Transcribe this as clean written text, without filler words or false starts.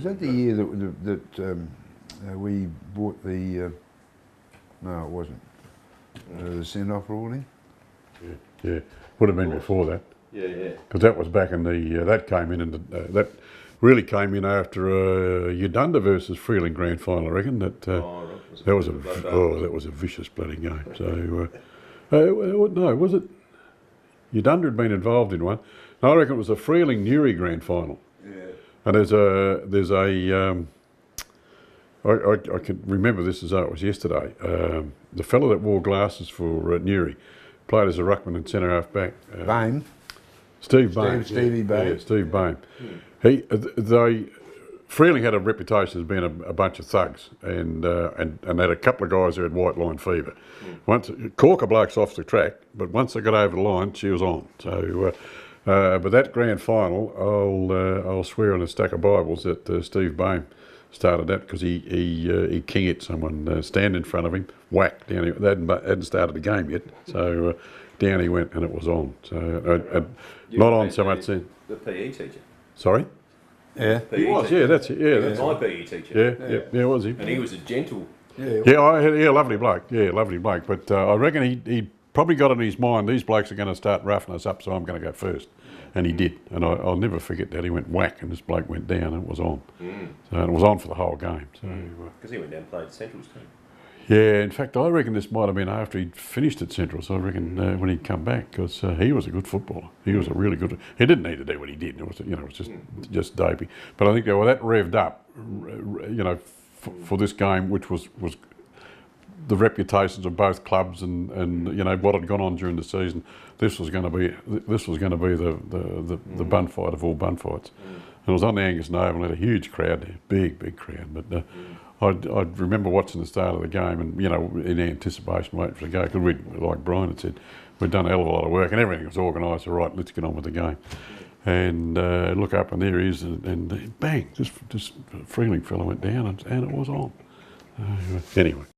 Was that the year that we bought the? No, it wasn't. The send-off ruling. Yeah, would have been before that. Yeah. Because that was back in the that came in that really came in after Udunda versus Freeling grand final. I reckon that that was a vicious bloody game. So no, was it? Udunda had been involved in one. No, I reckon it was a Freeling Nuri grand final. Yeah. And there's a I can remember this as though it was yesterday. The fellow that wore glasses for Newry played as a ruckman and centre half back. Bain. Steve Bain. Stevie Bain. Yeah, Steve Bain. Freeling had a reputation as being a bunch of thugs, and had a couple of guys who had white line fever. Once corker blokes off the track, but once they got over the line, she was on. So, but that grand final, I'll swear on a stack of Bibles that Steve Bain started that because he king hit someone stand in front of him, whack down. They hadn't started the game yet, so down he went and it was on. So not on so much then. The PE teacher. Sorry. Yeah. He was, yeah, that's it. Yeah, That's my PE teacher. Yeah, was he? And he was a gentle. Yeah, lovely bloke. Yeah, lovely bloke. But I reckon he probably got in his mind, these blokes are going to start roughing us up, so I'm going to go first. And he did. And I'll never forget that. He went whack and this bloke went down and it was on. So it was on for the whole game. Because he went down and played Central's team. Yeah, in fact, I reckon this might have been after he'd finished at Central, so I reckon when he'd come back, because he was a good footballer. He was a really good. He didn't need to do what he did. It was, it was just dopey. But I think that revved up, for this game, which was the reputations of both clubs and what had gone on during the season. This was going to be the bun fight of all bun fights. And it was on the Angus Neville and had a huge crowd there, big crowd. But I'd remember watching the start of the game and, in anticipation, waiting for the go. Because like Brian had said, we'd done a hell of a lot of work and everything was organised. All right, let's get on with the game. And look up and there he is and bang, just Freeling fella went down and it was on. Anyway.